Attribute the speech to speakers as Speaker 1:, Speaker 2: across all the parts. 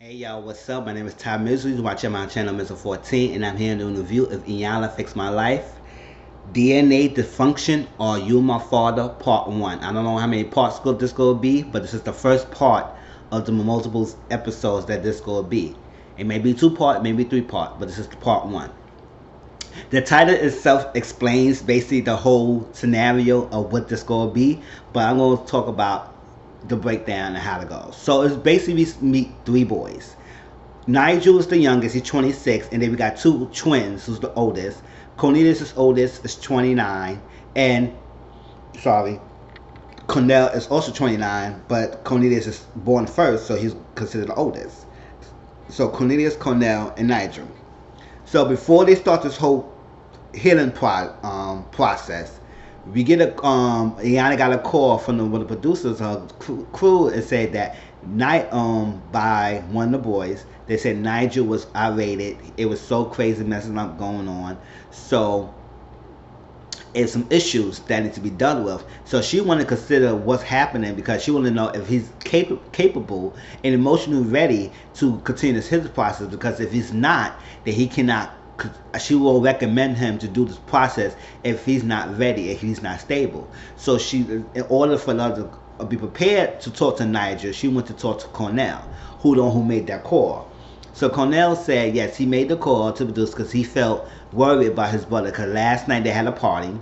Speaker 1: Hey y'all, what's up? My name is Ty Misery. You're watching my channel, Mr. 14, and I'm here doing a review of Iyanla Fix My Life. DNA Dysfunction or You My Father Part 1. I don't know how many parts this will be, but this is the first part of the multiple episodes that this will be. It may be 2 part, maybe 3 part, but this is the part 1. The title itself explains basically the whole scenario of what this going to be, but I'm going to talk about the breakdown and how to go. So it's basically we meet 3 boys. Nigel is the youngest, he's 26, and then we got 2 twins, who's the oldest. Cornelius is oldest, is 29, and sorry, Cornell is also 29, but Cornelius is born first, so he's considered the oldest. So Cornelius, Cornell, and Nigel. So before they start this whole healing process, we get Iyanla got a call from one of the producers, her crew, and said that by one of the boys, they said Nigel was irate. It was so crazy messing up going on. So it's some issues that need to be done with. So she wanted to consider what's happening because she wanted to know if he's capable and emotionally ready to continue this healing process. Because if he's not, then he cannot. She will recommend him to do this process if he's not ready, if he's not stable. So she, in order for her to be prepared to talk to Nigel, she went to talk to Cornell, who made that call. So Cornell said yes, he made the call to produce because he felt worried about his brother. Because last night they had a party,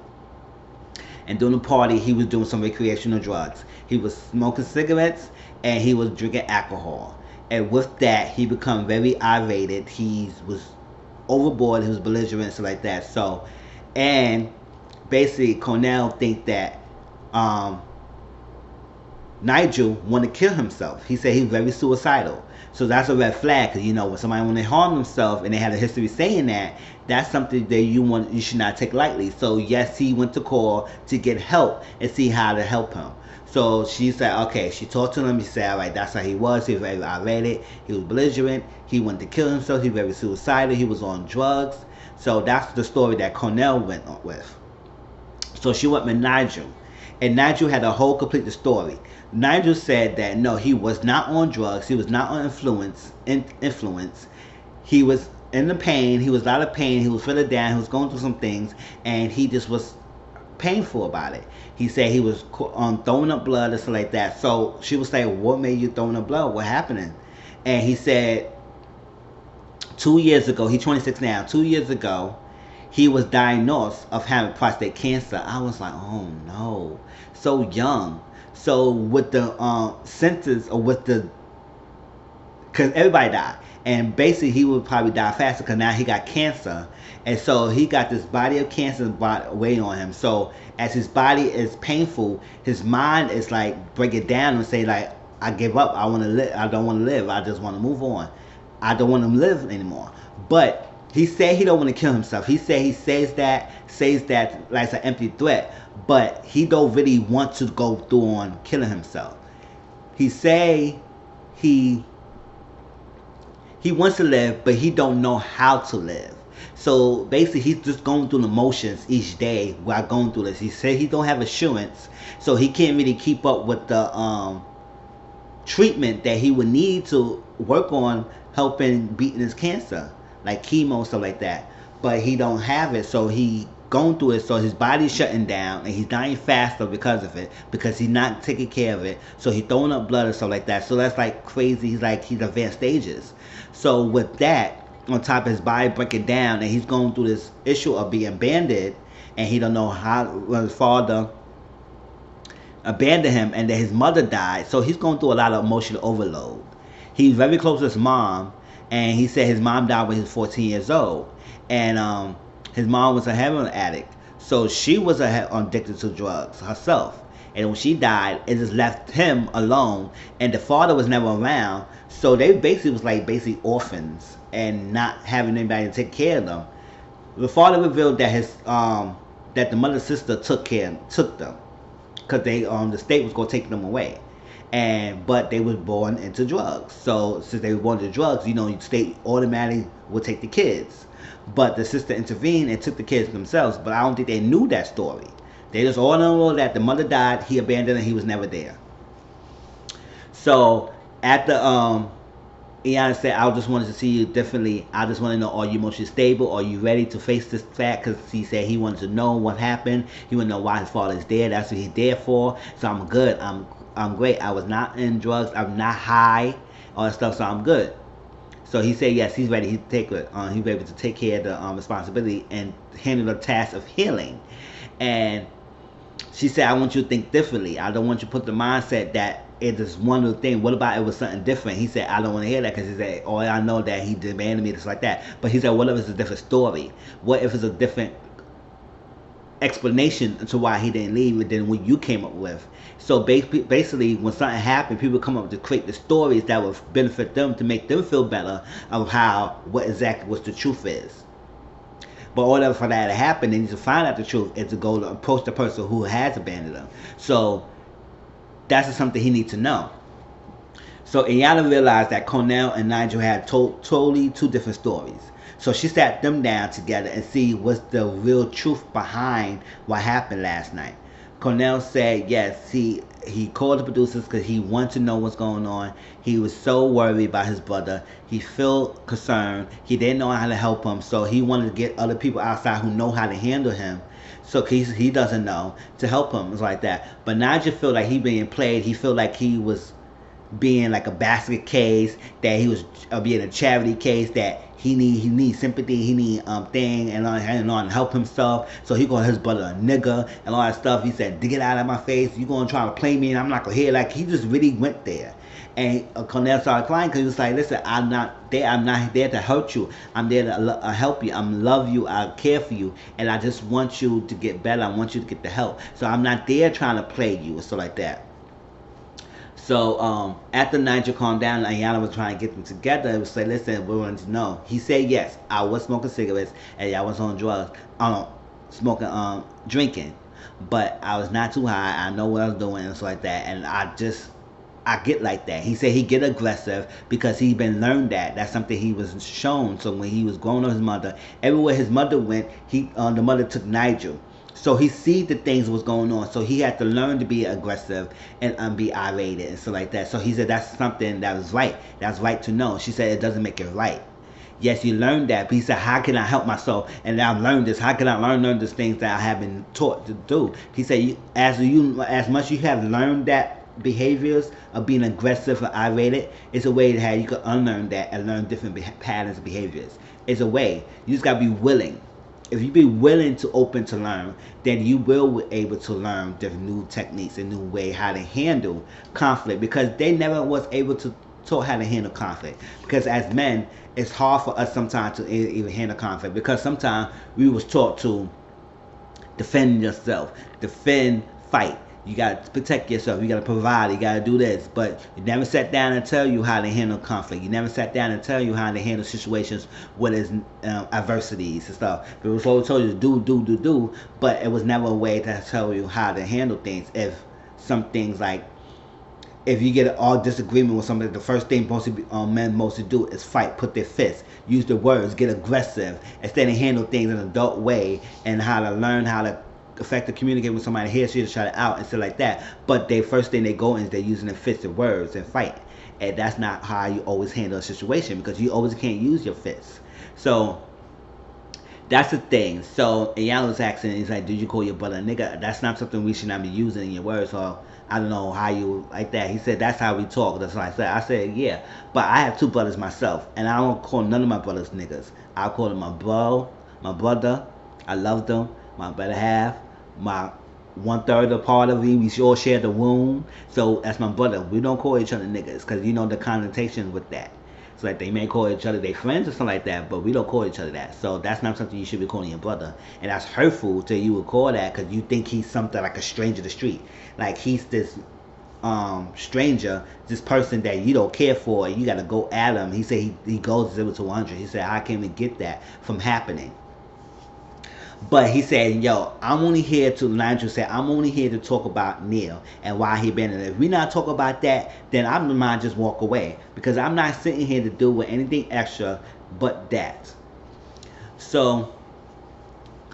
Speaker 1: and during the party he was doing some recreational drugs. He was smoking cigarettes and he was drinking alcohol. And with that, he became very irate. He was overboard, he was belligerent, stuff like that. So, and basically Cornell think that Nigel want to kill himself. He said he's very suicidal. So that's a red flag, because when somebody, when they harm themselves and they have a history saying that, that's something that you should not take lightly. So yes, he went to call to get help and see how to help him. So she said, okay, she talked to him. He said, all right, that's how he was. He was very irate. He was belligerent. He wanted to kill himself. He was very suicidal. He was on drugs. So that's the story that Cornell went on with. So she went with Nigel. And Nigel had a whole complete story. Nigel said that no, he was not on drugs. He was not on influence. He was in the pain. He was a lot of pain. He was feeling down. He was going through some things. And he just was painful about it. He said he was throwing up blood and stuff like that. So she was saying, what made you throwing up blood? What happened? And he said 2 years ago, he's 26 now, 2 years ago, he was diagnosed of having prostate cancer. I was like, oh no, so young. So with the symptoms, or with the, because everybody died, and basically he would probably die faster because now he got cancer, and so he got this body of cancer weighing on him. So as his body is painful, his mind is like break it down and say like, I give up. I want to live. I don't want to live. I just want to move on. I don't want to live anymore. But he said he don't want to kill himself. He said he says that like it's an empty threat, but he don't really want to go through on killing himself. He say he wants to live, but he don't know how to live. So basically, he's just going through the motions each day while going through this. He said he don't have assurance, so he can't really keep up with the treatment that he would need to work on helping beating his cancer, like chemo and stuff like that. But he don't have it, so he going through it. So his body's shutting down, and he's dying faster because of it, because he's not taking care of it. So he's throwing up blood and stuff like that. So that's like crazy. He's advanced stages. So with that, on top of his body breaking down, and he's going through this issue of being abandoned, and he don't know how, well, his father abandoned him, and then his mother died. So he's going through a lot of emotional overload. He's very close to his mom, and he said his mom died when he was 14 years old, and his mom was a heroin addict, so she was addicted to drugs herself. And when she died, it just left him alone, and the father was never around. So they basically was like orphans and not having anybody to take care of them. The father revealed that that the mother's sister took them, because the state was gonna take them away, but they was born into drugs. So since they were born into drugs, the state automatically would take the kids. But the sister intervened and took the kids themselves. But I don't think they knew that story. They just all know that the mother died, he abandoned her, he was never there. So at the Iyanla said, I just wanted to see you differently. I just want to know, are you emotionally stable? Are you ready to face this fact? Because he said he wanted to know what happened. He wanted to know why his father is dead. That's what he's there for. So I'm good. I'm great. I was not in drugs. I'm not high. All that stuff. So I'm good. So he said yes, he's ready. He take it. He's ready to take care of the responsibility and handle the task of healing. And she said, I want you to think differently. I don't want you to put the mindset that it is one little thing. What about it was something different? He said, I don't want to hear that, because he said, oh, I know that he demanded me, just like that. But he said, what if it's a different story? What if it's a different explanation to why he didn't leave than what you came up with? So basically, when something happened, people come up to create the stories that would benefit them, to make them feel better of what the truth is. But in order for that to happen, they need to find out the truth, and to go to approach the person who has abandoned them. So that's something he needs to know. So Iyanla realized that Cornell and Nigel had totally two different stories. So she sat them down together and see what's the real truth behind what happened last night. Cornell said yes, he called the producers because he wanted to know what's going on. He was so worried about his brother. He felt concerned. He didn't know how to help him, so he wanted to get other people outside who know how to handle him. So he doesn't know, to help him. It's like that. But Nigel felt like he being played. He felt like he was being like a basket case, that he was being a charity case, that he need sympathy, he need thing and help himself. So he called his brother a nigger and all that stuff. He said, "Get out of my face! You gonna try to play me and I'm not gonna hear." Like, he just really went there. And Cornell started crying because he was like, "Listen, I'm not there to hurt you. I'm there to help you. I'm love you. I care for you, and I just want you to get better. I want you to get the help. So I'm not there trying to play you," or stuff like that. So after Nigel calmed down, Iyanla was trying to get them together. It was like, "Listen, we wanted to know." He said, "Yes, I was smoking cigarettes and I was on drugs. Smoking, drinking, but I was not too high. I know what I was doing and stuff like that. And I get like that." He said he get aggressive because he been learned that. That's something he was shown. So when he was growing up, his mother, everywhere his mother went, the mother took Nigel. So he see the things was going on. So he had to learn to be aggressive and be irate and stuff like that. So he said that's something that was right. That's right to know. She said it doesn't make it right. Yes, you learned that, but he said, how can I help myself? And I've learned this. How can I learn these things that I have been taught to do? He said, as much you have learned that behaviors of being aggressive or irate, it's a way that you can unlearn that and learn different patterns of behaviors. It's a way. You just gotta be willing. If you be willing to open to learn, then you will be able to learn different new techniques and new way how to handle conflict, because they never was able to taught how to handle conflict. Because as men, it's hard for us sometimes to even handle conflict, because sometimes we was taught to defend yourself, fight. You gotta protect yourself. You gotta provide. You gotta do this. But you never sat down and tell you how to handle conflict. You never sat down and tell you how to handle situations where there's adversities and stuff. It was always told you to do. But it was never a way to tell you how to handle things. If some things like, if you get all disagreement with somebody, the first thing men mostly do is fight, put their fists, use the words, get aggressive, instead of handle things in an adult way, and how to learn how to effectively communicate with somebody here, so you to shut it out and stuff like that. But the first thing they go in is they're using their fists and words and fight, and that's not how you always handle a situation, because you always can't use your fists. So that's the thing. So Iyanla was asking, he's like, "Did you call your brother a nigga?" That's not something we should not be using in your words. So I don't know how you like that. He said that's how we talk. That's what I said. I said, yeah, but I have two brothers myself, and I don't call none of my brothers niggas. I call them my brother. I love them, my better half, my 1/3 of the part of me. We all share the womb, so that's my brother. We don't call each other niggas, because you know the connotation with that. It's like they may call each other their friends or something like that, but we don't call each other that. So that's not something you should be calling your brother. And that's hurtful to you would call that, because you think he's something like a stranger to the street. Like he's this stranger, this person that you don't care for, and you got to go at him. He said he goes 0 to 100. He said, how can we get that from happening? But he said, yo, Nigel said, I'm only here to talk about Neil and why he been in it. If we not talk about that, then I might just walk away, because I'm not sitting here to do with anything extra but that. So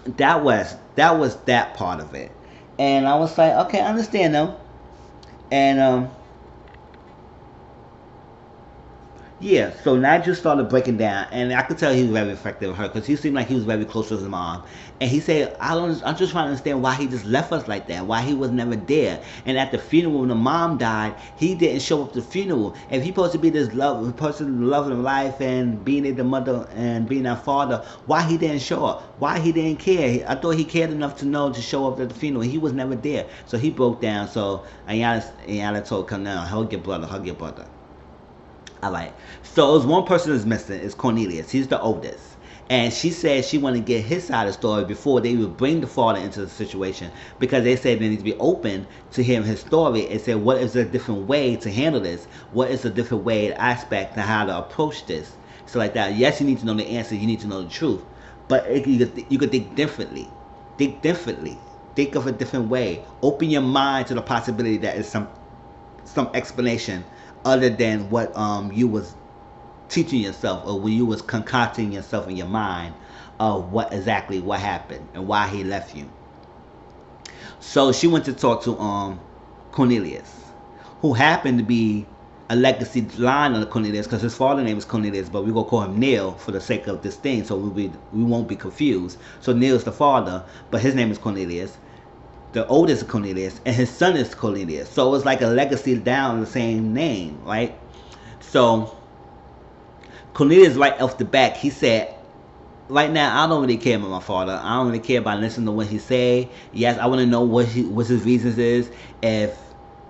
Speaker 1: that was that part of it. And I was like, okay, I understand them. And Yeah, so Nigel started breaking down, and I could tell he was very affected with her because he seemed like he was very close to his mom. And he said, I'm just trying to understand why he just left us like that, why he was never there. And at the funeral, when the mom died, he didn't show up to the funeral. If he supposed to be this person loving life and being the mother and being our father, why he didn't show up? Why he didn't care? I thought he cared enough to know to show up at the funeral. He was never there, so he broke down. So Iyanla told him, "Now hug your brother, hug your brother." Alright, so it was one person that's missing. It's Cornelius. He's the oldest. And she said she wanted to get his side of the story before they would bring the father into the situation, because they said they need to be open to hearing his story and say, what is a different way to handle this? What is a different way, aspect to how to approach this? So like that, yes, you need to know the answer, you need to know the truth, but you could think differently. Think differently. Think of a different way. Open your mind to the possibility that is some explanation other than what you was teaching yourself, or when you was concocting yourself in your mind of what happened and why he left you. So she went to talk to Cornelius, who happened to be a legacy line of Cornelius, because his father's name is Cornelius, but we're gonna call him Neil for the sake of this thing, so we won't be confused. So Neil's the father, but his name is Cornelius. The oldest is Cornelius, and his son is Cornelius. So it's like a legacy down the same name, right? So Cornelius, right off the back, he said, right now, I don't really care about my father. I don't really care about listening to what he say. Yes, I want to know what his reasons is. If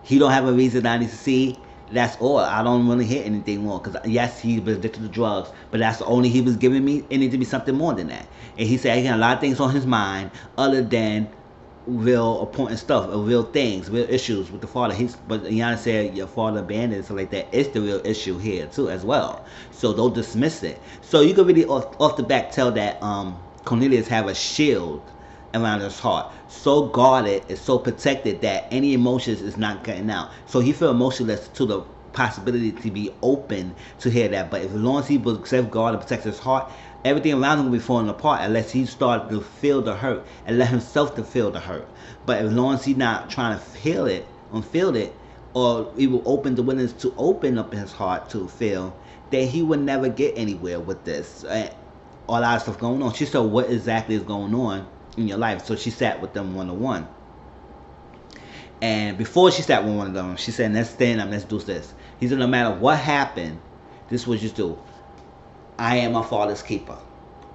Speaker 1: he don't have a reason I need to see, that's all. I don't want to hear anything more. Because yes, he was addicted to drugs, but that's the only he was giving me. It needs to be something more than that. And he said he got a lot of things on his mind other than real important stuff, or real things, real issues with the father. But Iyanla said your father abandoned and stuff like that. It's the real issue here too as well. So don't dismiss it. So you can really off the back tell that Cornelius have a shield around his heart, so guarded and so protected that any emotions is not getting out. So he feel emotionless to the possibility to be open to hear that. But as long as he will safeguard and protect his heart, everything around him will be falling apart unless he starts to feel the hurt and let himself to feel the hurt. But as long as he's not trying to feel it, or he will open the willingness to open up his heart to feel, that he would never get anywhere with this. All that stuff going on. She said, what exactly is going on in your life? So she sat with them one-on-one. And before she sat with one of them, she said, let's stand up, let's do this. He said, no matter what happened, this is what you do. I am my father's keeper.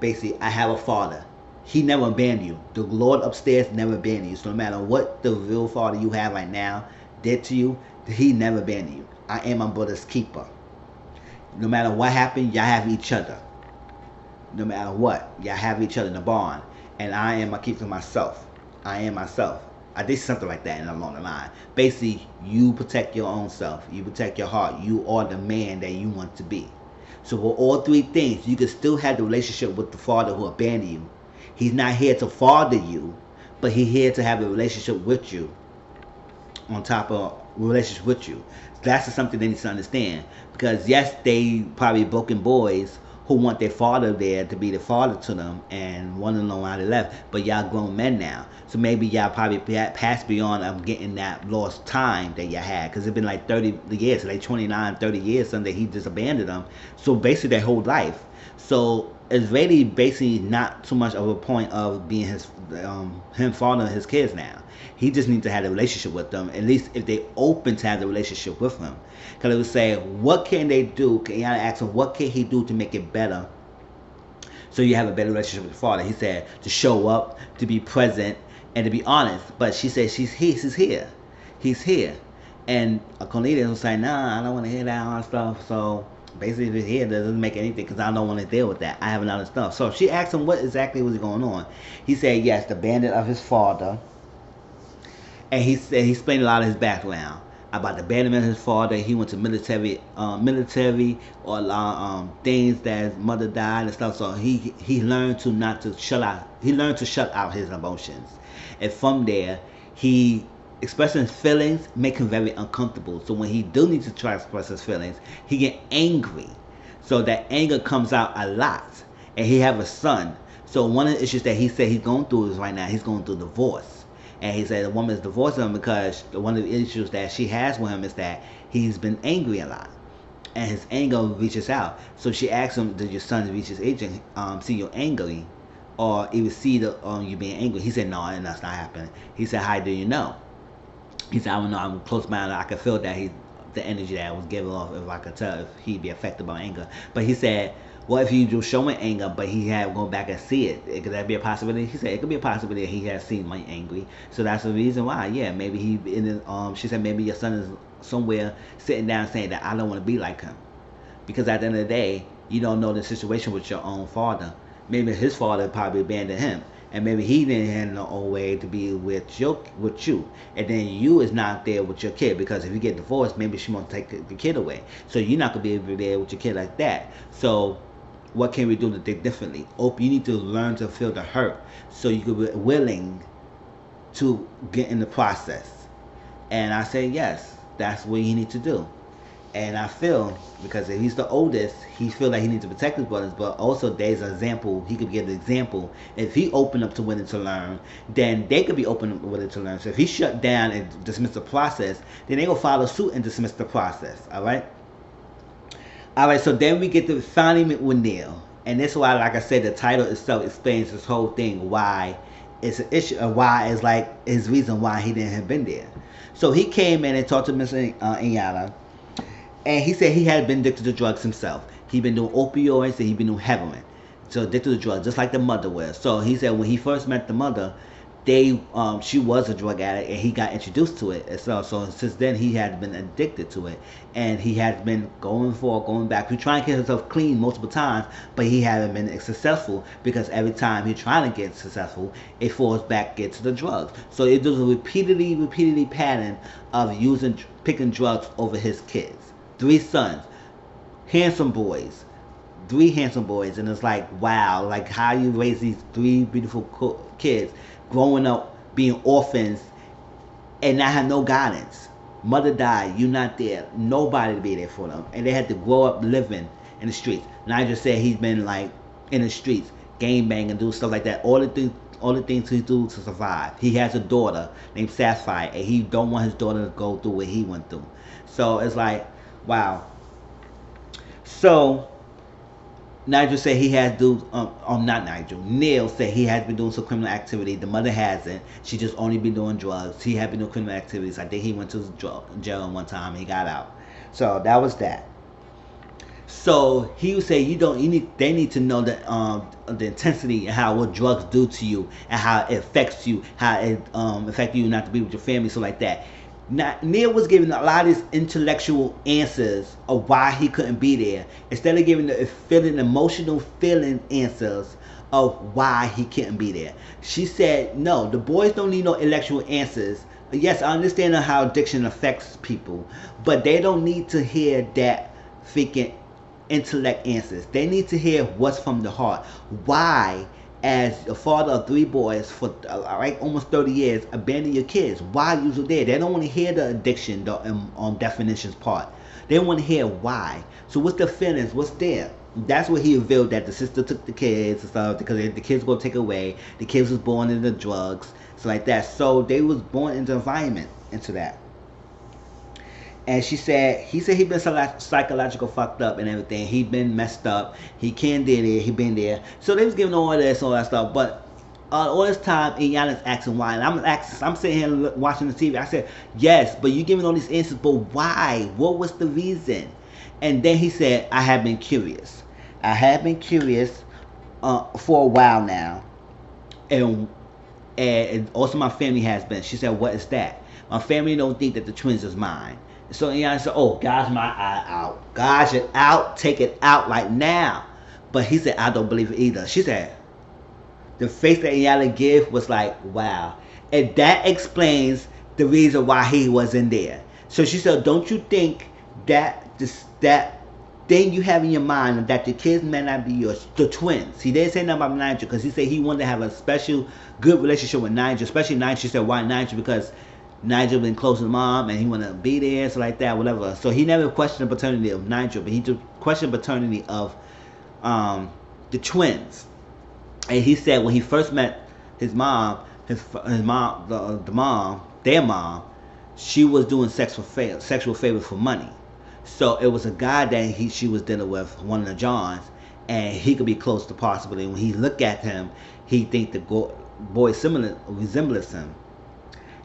Speaker 1: Basically, I have a father. He never abandoned you. The Lord upstairs never abandoned you. So no matter what the real father you have right now did to you, he never abandoned you. I am my brother's keeper. No matter what happened, y'all have each other. No matter what, y'all have each other in the bond. And I am a keeper myself. I am myself. I did something like that along the line. Basically, you protect your own self. You protect your heart. You are the man that you want to be. So for all three things, you can still have the relationship with the father who abandoned you. He's not here to father you, but he's here to have a relationship with you. On top of a relationship with you. That's something they need to understand. Because yes, they probably broken boys who want their father there to be the father to them and want to know why they left. But y'all grown men now. So maybe y'all probably passed beyond of getting that lost time that y'all had. Because it's been like 30 years, like 29, 30 years, something that he just abandoned them. So basically their whole life. So it's really basically not too much of a point of being him fathering his kids now. He just needs to have a relationship with them, at least if they open to have the relationship with him. Because it would say, what can they do? Iyanla asked him, what can he do to make it better? So you have a better relationship with the father. He said, to show up, to be present, and to be honest. But she said, he's here. He's here. And Cornelius was saying, nah, I don't want to hear that all stuff. So basically, if he's here, that doesn't make anything because I don't want to deal with that. I have another stuff. So she asked him what exactly was going on. He said, yes, the bandit of his father. And he said he explained a lot of his background about the abandonment of his father. He went to military or things that his mother died and stuff. So he learned to not to shut out. He learned to shut out his emotions, and from there, he expressing his feelings make him very uncomfortable. So when he do need to try to express his feelings, he get angry. So that anger comes out a lot, and he have a son. So one of the issues that he said he's going through is right now he's going through divorce. And he said the woman is divorcing him because one of the issues that she has with him is that he's been angry a lot. and his anger reaches out. So she asked him, "Did your son reach his age and see you angry, or even see the you being angry?" He said, "No, and that's not happening." He said, "How do you know?" He said, "I don't know. I'm close by. I could feel that the energy that was given off. If I could tell if he'd be affected by anger." But he said, "What if he just showing anger, but he had to go back and see it? Could that be a possibility?" He said, "It could be a possibility that he has seen my angry. So that's the reason why. Yeah, maybe he in the, she said maybe your son is somewhere sitting down saying that I don't want to be like him, because at the end of the day, you don't know the situation with your own father. Maybe his father probably abandoned him, and maybe he didn't have no old way to be with you, and then you is not there with your kid, because if you get divorced, maybe she wants to take the kid away, so you're not gonna be able to be there with your kid like that. So what can we do to think differently? You need to learn to feel the hurt, so you can be willing to get in the process." And I say yes, that's what you need to do. And I feel, because if he's the oldest, he feel like he needs to protect his brothers, but also there's an example, he could give an example. If he open up to willing to learn, then they could be open up willing to learn. So if he shut down and dismiss the process, then they gonna follow suit and dismiss the process. Alright, so then we get to finally meet with Neil. And this is why, like I said, the title itself explains this whole thing, why it's an issue, or why it's like his reason why he didn't have been there. So he came in and talked to Miss Iyanla. And he said he had been addicted to drugs himself. He'd been doing opioids and he'd been doing heroin. So addicted to drugs, just like the mother was. So he said when he first met the mother, she was a drug addict and he got introduced to it. And so since then he had been addicted to it. And he had been going back. He trying to get himself clean multiple times, but he hadn't been successful, because every time he trying to get successful, it falls back into the drugs. So it was a repeatedly pattern of picking drugs over his kids. 3 sons, handsome boys, 3 handsome boys, and it's like, wow, like how you raise these 3 beautiful kids, growing up being orphans and not have no guidance. Mother died, you not there, nobody to be there for them, and they had to grow up living in the streets. Nigel said he's been like in the streets, game bang and do stuff like that. All the things he do to survive. He has a daughter named Sapphire, and he don't want his daughter to go through what he went through. So it's like, wow. So Nigel said he has to do, not Nigel, Neil said he has been doing some criminal activity. The mother hasn't. She just only been doing drugs. He had been doing criminal activities. I think he went to jail one time and he got out. So that was that. So he would say they need to know the intensity and how what drugs do to you and how it affects you, how it affects you not to be with your family, so like that. Now, Neil was giving a lot of these intellectual answers of why he couldn't be there, instead of giving the emotional feeling answers of why he couldn't be there. She said, no, the boys don't need no intellectual answers. Yes, I understand how addiction affects people, but they don't need to hear that freaking intellect answers. They need to hear what's from the heart. Why, as a father of 3 boys for almost 30 years, abandon your kids? Why you were there? They don't want to hear the addiction, the definitions part. They want to hear why. So what's the feelings? What's there? That's what he revealed, that the sister took the kids and stuff because the kids were take away. The kids was born into drugs, so like that. So they was born into environment into that. And he said he'd been psychological fucked up and everything. He'd been messed up. He can't do it. He been there. So they was giving all this, all that stuff. But all this time, Iyanla's asking why. And I'm sitting here watching the TV. I said, yes, but you giving all these answers, but why? What was the reason? And then he said, I have been curious. I have been curious for a while now. And also my family has been. She said, what is that? My family don't think that the twins is mine. So Iyanla said, oh, gouge my eye out. Gouge it out. Take it out like now. But he said, I don't believe it either. She said, the face that Iyanla gave was like, wow. And that explains the reason why he wasn't there. So she said, don't you think that that thing you have in your mind that the kids may not be yours, the twins. He didn't say nothing about Nigel, because he said he wanted to have a special, good relationship with Nigel, especially Nigel. She said, why Nigel? Because Nigel been close to mom and he want to be there, so like that, whatever. So he never questioned the paternity of Nigel, but he just questioned the paternity of the twins. And he said when he first met his mom, their mom, she was doing sexual favors for money. So it was a guy that she was dealing with, one of the Johns, and he could be close to possibly. When he looked at him, he think the boy similar resembles him.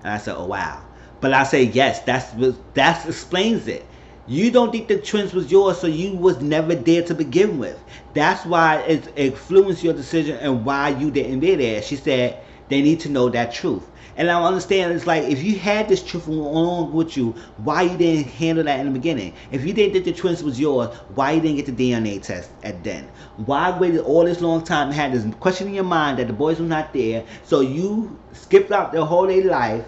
Speaker 1: And I said, oh wow. But I say yes, that explains it. You don't think the twins was yours, so you was never there to begin with. That's why it influenced your decision and why you didn't be there. She said they need to know that truth. And I understand, it's like, if you had this truth along with you, why you didn't handle that in the beginning? If you didn't think the twins was yours, why you didn't get the DNA test at then? Why waited all this long time and had this question in your mind that the boys were not there, so you skipped out their whole day life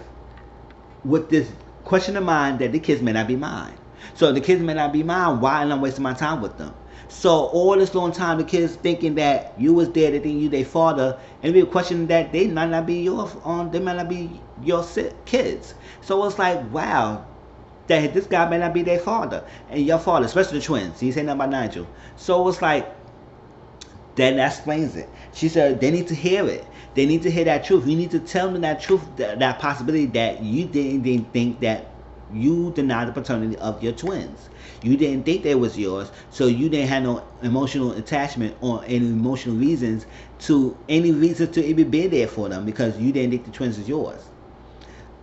Speaker 1: with this question in mind that the kids may not be mine. So the kids may not be mine, why am I wasting my time with them? So all this long time, the kids thinking that you was there, they think you their father, and we question that they might not be your kids. So it's like, wow, that this guy may not be their father and your father, especially the twins. He said nothing about Nigel. So it's like, then that explains it. She said they need to hear it. They need to hear that truth. You need to tell them that truth, that possibility that you didn't think that you denied the paternity of your twins. You didn't think they was yours, so you didn't have no emotional attachment or any emotional reasons to even be there for them, because you didn't think the twins was yours.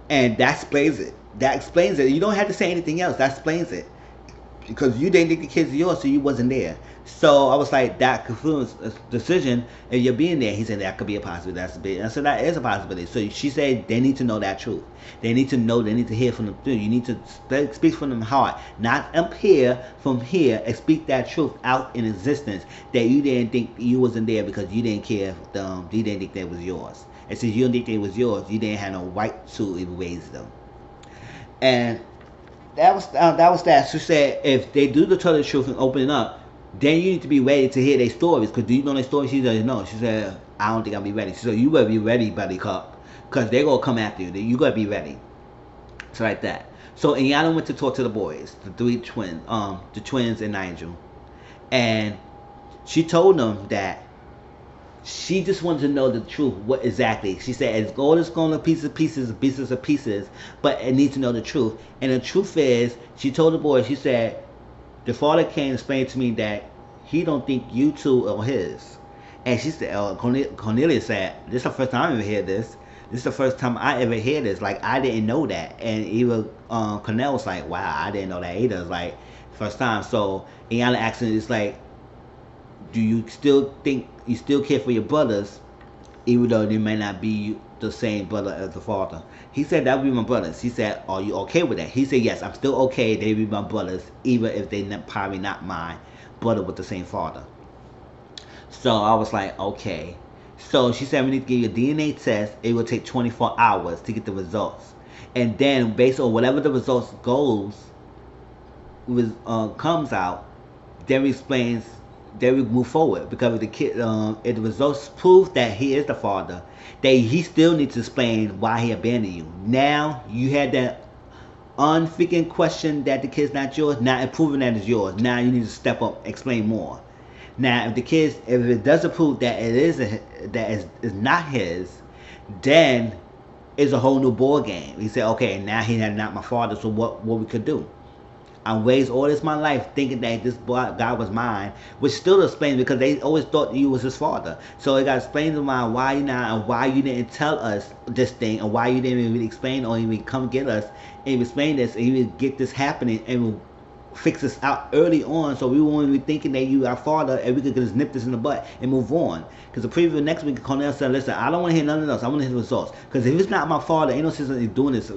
Speaker 1: And that explains it. That explains it. You don't have to say anything else. That explains it. Because you didn't think the kids were yours, so you wasn't there. So I was like, that confluence decision, if you're being there. He said that could be a possibility. That's a bit. I said that is a possibility. So she said they need to know that truth. They need to know. They need to hear from them through. You need to speak from them heart, not up here, from here, and speak that truth out in existence. That you didn't think you wasn't there because you didn't care for them. You didn't think they was yours. And since you didn't think they was yours, you didn't have no right to even raise them. And that was that. She said if they do tell the truth and open it up, then you need to be ready to hear their stories. Because do you know their stories? She doesn't know. She said, I don't think I'll be ready. She said, you better be ready, buddy cup, because they're going to come after you. You got to be ready. So like that. So Iyanla went to talk to the boys, the three twins, the twins and Nigel. And she told them that she just wanted to know the truth. What exactly? She said, it's all it's going to pieces, but it needs to know the truth. And the truth is, she told the boys, she said, the father came and explained to me that he don't think you two are his. And she said, Cornelia said, this is the first time I ever heard this. This is the first time I ever heard this. Like, I didn't know that. And even Cornell was like, wow, I didn't know that either. It's like, first time. So Iyanla asked him, it's like, do you still think you still care for your brothers, even though they may not be the same brother as the father? He said, that would be my brothers. He said, are you okay with that? He said, yes, I'm still okay. They be my brothers, even if they probably not my brother with the same father. So I was like, okay. So she said, we need to give you a DNA test. It will take 24 hours to get the results. And then based on whatever the results comes out, then explains, then we move forward. Because if the kid, if the results prove that he is the father, then he still needs to explain why he abandoned you. Now you had that unfreaking question that the kid's not yours. Now proving that it's yours. Now you need to step up, explain more. Now if the kids, if it doesn't prove that it is is not his, then it's a whole new ball game. He said, okay, now he's not my father, so what we could do? I raised all this my life thinking that this guy was mine, which still explains, because they always thought you was his father. So it got explained to my why you not, and why you didn't tell us this thing, and why you didn't even really explain or even come get us and explain this and even get this happening and fix this out early on, so we won't be thinking that you our father and we could just nip this in the butt and move on. Because the preview next week, Cornell said, listen, I don't want to hear nothing else. I want to hear the results. Because if it's not my father, ain't no sense in doing this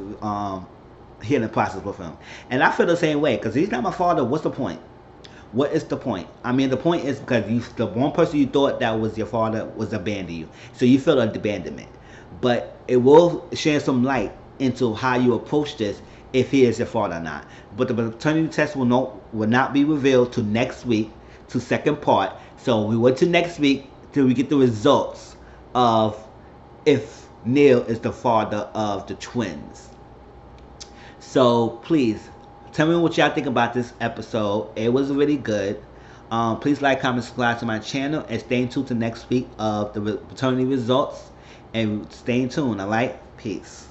Speaker 1: healing process with him. And I feel the same way, because he's not my father. What's the point? What is the point? I mean, the point is because the one person you thought that was your father was abandoning you, so you feel an abandonment. But it will shed some light into how you approach this, if he is your father or not. But the paternity test will not be revealed till next week, to second part. So we wait till next week till we get the results of if Neil is the father of the twins. So please tell me what y'all think about this episode. It was really good. Please like, comment, subscribe to my channel, and stay tuned to next week of the paternity results. And stay tuned. Alright, peace.